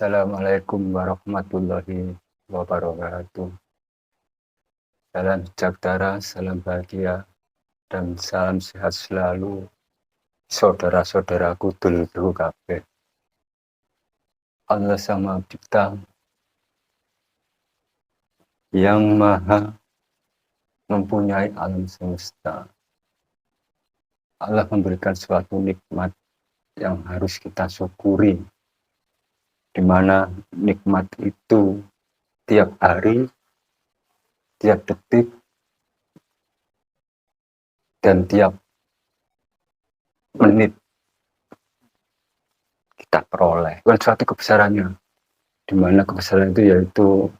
Assalamualaikum warahmatullahi wabarakatuh. Salam sejahtera, salam bahagia, dan salam sehat selalu. Saudara-saudaraku dulur kabeh. Allah Sang Maha Pencipta yang maha mempunyai alam semesta. Allah memberikan suatu nikmat yang harus kita syukuri, di mana nikmat itu tiap hari, tiap detik, dan tiap menit kita peroleh. Bukan suatu kebesarannya, di mana kebesaran itu yaitu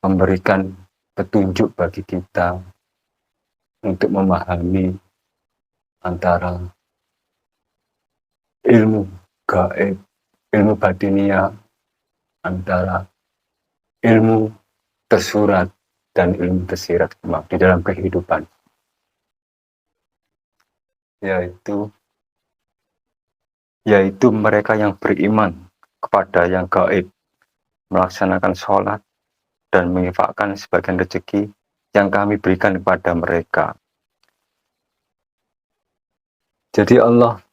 memberikan petunjuk bagi kita untuk memahami antara ilmu gaib, ilmu batinia, antara ilmu tersurat dan ilmu tersirat di dalam kehidupan, yaitu mereka yang beriman kepada yang gaib, melaksanakan sholat dan menginfakkan sebagian rezeki yang kami berikan kepada mereka. Jadi Allah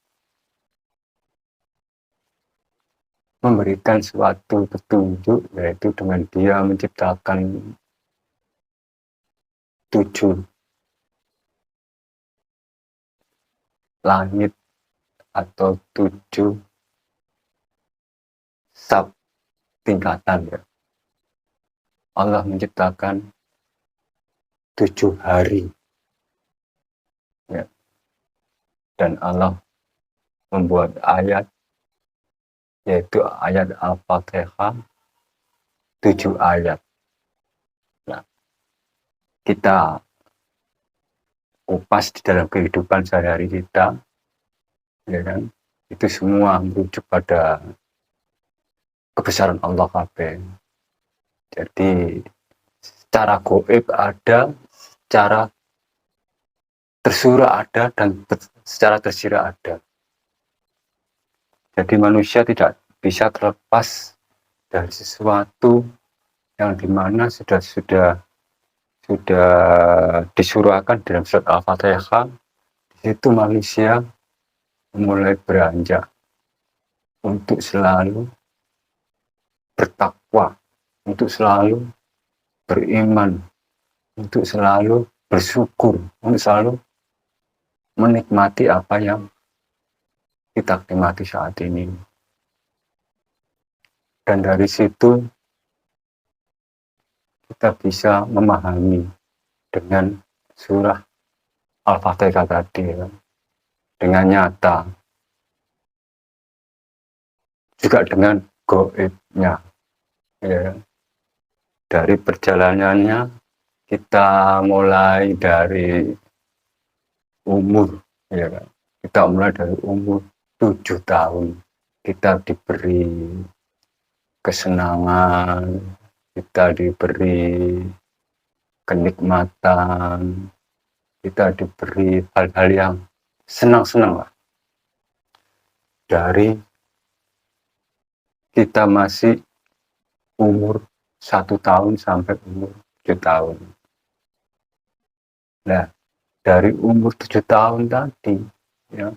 memberikan suatu petunjuk, yaitu dengan Dia menciptakan 7 langit atau 7 sub tingkatan, ya. Allah menciptakan 7 hari, ya. Dan Allah membuat ayat, yaitu ayat Al-Fatihah, 7 ayat. Nah, kita kupas di dalam kehidupan sehari-hari kita, ya kan? Itu semua merujuk pada kebesaran Allah kabeh. Jadi secara goib ada, secara tersurat ada, dan secara tersirat ada. Jadi manusia tidak bisa terlepas dari sesuatu yang dimana sudah disurahkan dalam surat Al-Fatihah. Di situ manusia mulai beranjak untuk selalu bertakwa, untuk selalu beriman, untuk selalu bersyukur, untuk selalu menikmati apa yang kita nikmati saat ini. Dan dari situ kita bisa memahami dengan surah Al-Fatihah tadi, ya, dengan nyata, juga dengan goibnya, ya. Dari perjalanannya kita mulai dari umur, ya kan? Kita mulai dari umur 7 tahun, kita diberi kesenangan, kita diberi kenikmatan, kita diberi hal-hal yang senang-senang lah. Dari kita masih umur 1 tahun sampai umur 7 tahun. Nah, dari umur 7 tahun tadi, ya,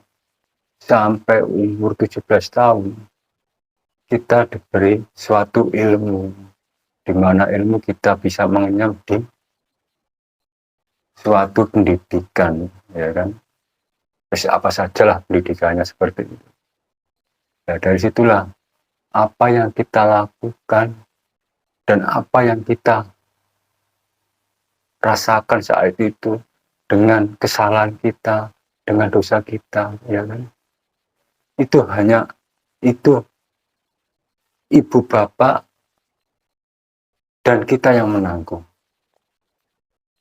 sampai umur 17 tahun, kita diberi suatu ilmu, di mana ilmu kita bisa mengenyam di suatu pendidikan, ya kan? Terus apa sajalah pendidikannya seperti itu. Nah, dari situlah apa yang kita lakukan dan apa yang kita rasakan saat itu dengan kesalahan kita, dengan dosa kita, ya kan? Itu hanya itu ibu bapak dan kita yang menanggung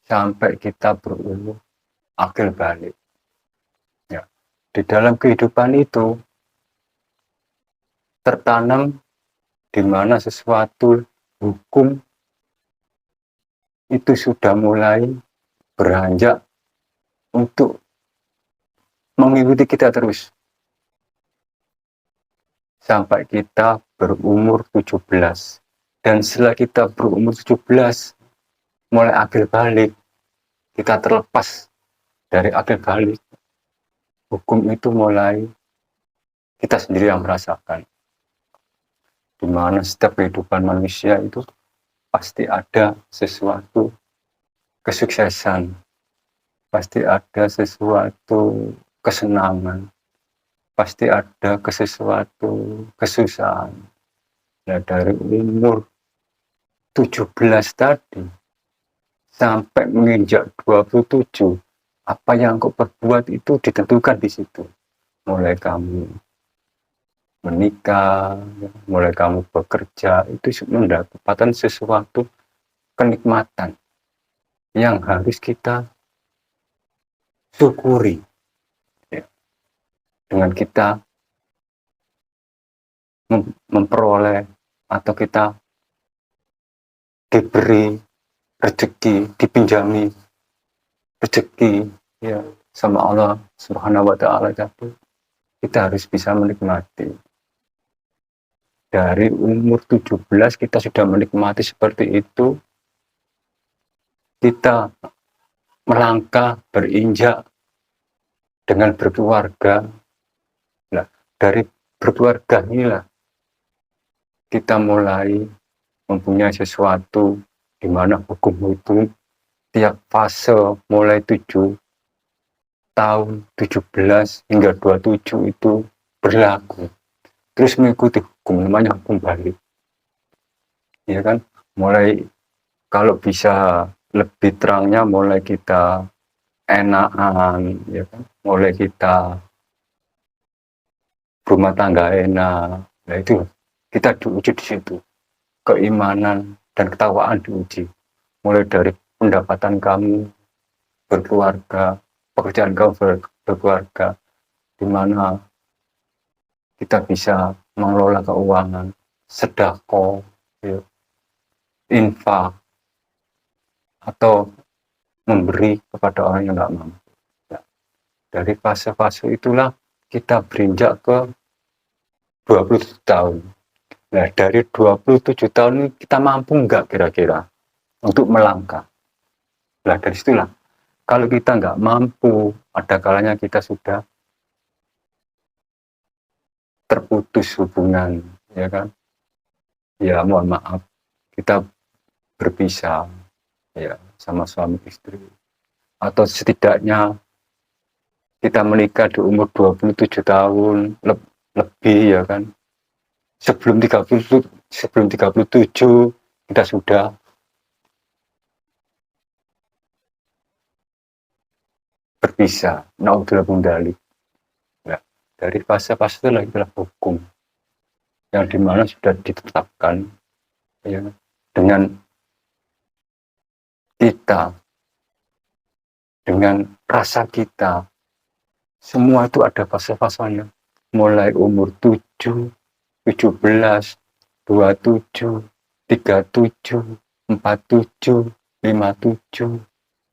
sampai kita berumur akil balik. Ya, di dalam kehidupan itu tertanam di mana sesuatu hukum itu sudah mulai beranjak untuk mengikuti kita terus. sampai kita berumur 17. Dan setelah kita berumur 17, mulai akil balik, kita terlepas dari akil balik, hukum itu mulai kita sendiri yang merasakan. Di mana setiap kehidupan manusia itu pasti ada sesuatu kesuksesan, pasti ada sesuatu kesenangan, pasti ada sesuatu kesusahan. Nah, dari umur 17 tadi sampai menginjak 27, apa yang kau perbuat itu ditentukan di situ. Mulai kamu menikah, mulai kamu bekerja, itu mendapatkan sesuatu kenikmatan yang harus kita syukuri, ya. Dengan kita memperoleh atau kita diberi rezeki, dipinjami rezeki, ya, sama Allah Subhanahu wa Ta'ala, tapi kita harus bisa menikmati. Dari umur 17 kita sudah menikmati seperti itu, kita melangkah, berinjak dengan berkeluarga. Nah, dari berkeluarga inilah kita mulai mempunyai sesuatu di mana hukum itu tiap fase mulai 7 tahun, 17 hingga 27 itu berlaku. Terus mengikuti hukum, namanya hukum balik. Ya kan? Mulai kalau bisa lebih terangnya mulai kita enakan, ya kan? Mulai kita rumah tangga enak. Nah, itu kita diuji di situ. Keimanan dan ketawaan diuji. Mulai dari pendapatan kamu berkeluarga, pekerjaan kamu berkeluarga, di mana kita bisa mengelola keuangan, sedekah, ya, infak, atau memberi kepada orang yang tidak mampu. Ya. Dari fase-fase itulah kita berinjak ke 27 tahun. Nah, dari 27 tahun ini kita mampu nggak kira-kira untuk melangkah? Nah, dari situlah, kalau kita nggak mampu, ada kalanya kita sudah terputus hubungan, ya kan? Ya, mohon maaf, kita berpisah, ya, sama suami istri. Atau setidaknya kita menikah di umur 27 tahun lebih, ya kan? Sebelum 37 kita sudah berpisah. Naudzubillah bundalik. Nah, dari fase-fase itu adalah hukum yang dimana sudah ditetapkan, ya, dengan kita, dengan rasa kita. Semua itu ada fase-fasenya. Mulai umur 7, 17, 27, 37, 47, 57,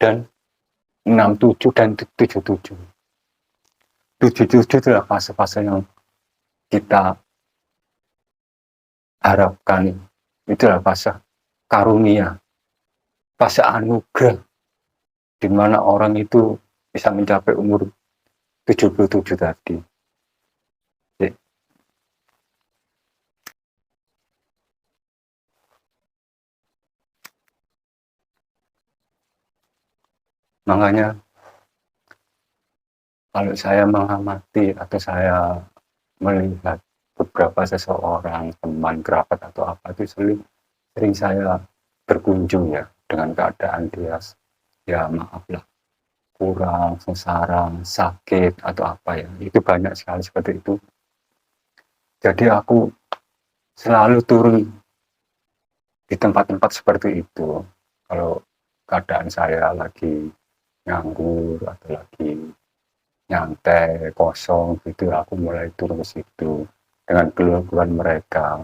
dan 67 dan 77. 77 adalah fase-fase yang kita harapkan. Itulah fase karunia, fase anugerah, di mana orang itu bisa mencapai umur 77 tadi. Jadi, makanya kalau saya mengamati atau saya melihat beberapa seseorang, teman, kerabat atau apa, itu sering saya berkunjung, ya, dengan keadaan dia, ya maaflah, kurang, sengsara, sakit atau apa, ya, itu banyak sekali seperti itu. Jadi aku selalu turun di tempat-tempat seperti itu. Kalau keadaan saya lagi nganggur atau lagi nyantai, kosong gitu, aku mulai turun ke situ dengan keluhan mereka,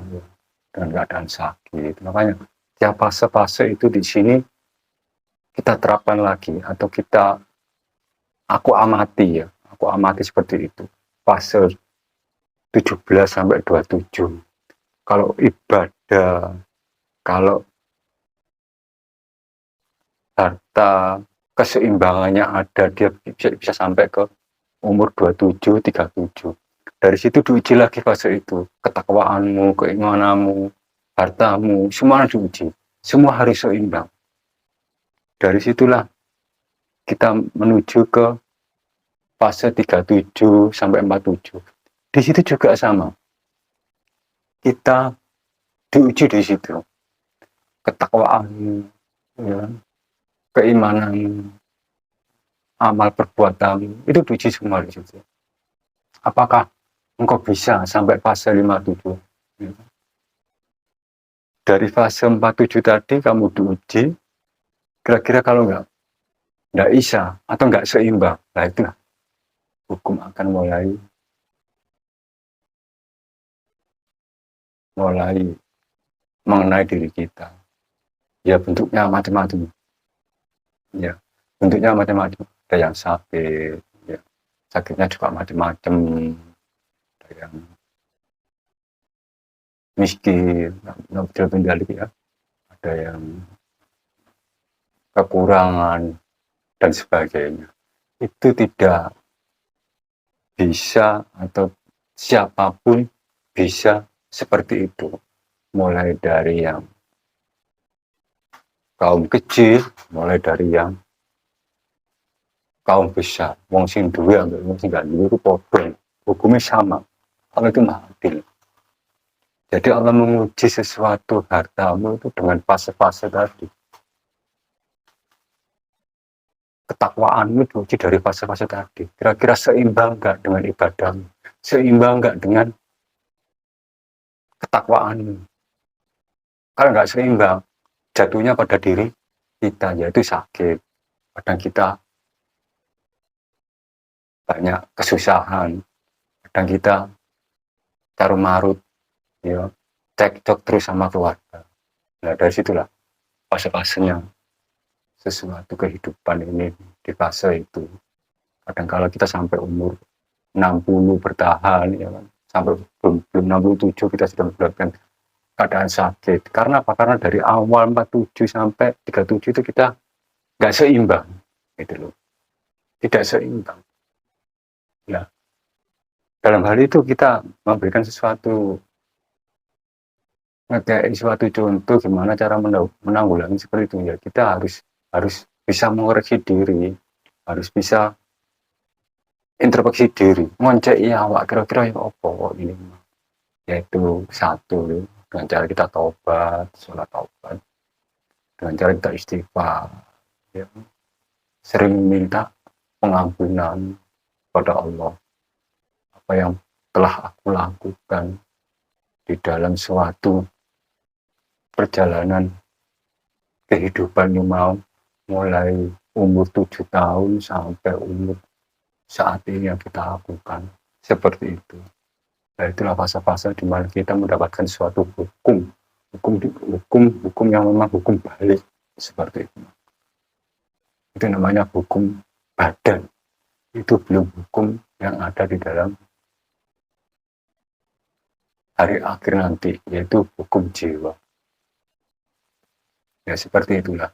dengan keadaan sakit. Makanya tiap fase-fase itu di sini kita terapkan lagi, atau aku amati, ya, aku amati seperti itu. Fase 17 sampai 27. Kalau ibadah, kalau harta keseimbangannya ada, dia bisa sampai ke umur 27, 37. Dari situ diuji lagi fase itu, ketakwaanmu, keimananmu, hartamu, semua diuji. Semua harus seimbang. Dari situlah kita menuju ke fase 37 sampai 47. Di situ juga sama. Kita diuji di situ. Ketakwaanmu, ya, keimananmu, amal perbuatanmu, itu diuji semua di situ. Apakah engkau bisa sampai fase 57? Dari fase 47 tadi kamu diuji, kira-kira kalau nggak bisa atau nggak seimbang, nah itulah hukum akan mulai mengenai diri kita. Ya bentuknya macam-macam. Ya bentuknya macam-macam. Ada yang sakit, ya, sakitnya juga macam-macam. Ada yang miskin, ya. Ada yang kekurangan dan sebagainya. Itu tidak bisa atau siapapun bisa seperti itu. Mulai dari yang kaum kecil, mulai dari yang kaum besar. Wong sing duwe ambek wong sing gak duwe itu padha. Hukumnya sama. Allah itu maha adil. Jadi Allah menguji sesuatu hartamu itu dengan fase-fase tadi. Ketakwaanmu diuji dari fase-fase tadi. Kira-kira seimbang nggak dengan ibadahmu? Seimbang nggak dengan ketakwaanmu? Kalau nggak seimbang, jatuhnya pada diri kita, yaitu sakit. Kadang kita banyak kesusahan. Kadang kita taruh marut, ya, cekcok terus sama keluarga. Nah dari situlah fase-fasenya sesuatu kehidupan ini di fase itu. Kadang kalau kita sampai umur 60 bertahan, ya kan, sampai belum 67 kita sudah mendapatkan keadaan sakit. Karena apa? Karena dari awal 47 sampai 37 itu kita nggak seimbang, gitu loh. Tidak seimbang. Nah, dalam hal itu kita memberikan sesuatu contoh gimana cara menanggulangi seperti itu, ya kita harus bisa mengoreksi diri, harus bisa introspeksi diri, ngonceki awak kira-kira ya apa ini, yaitu satu dengan cara kita taubat, sholat taubat, dengan cara kita istighfar, ya, sering minta pengampunan pada Allah apa yang telah aku lakukan di dalam suatu perjalanan kehidupan yang mau mulai umur 7 tahun sampai umur saat ini yang kita lakukan seperti itu. Nah, itulah fase-fase di mana kita mendapatkan suatu hukum yang memang hukum balik seperti itu. Itu namanya hukum badan. Itu belum hukum yang ada di dalam hari akhir nanti, yaitu hukum jiwa. Ya seperti itulah.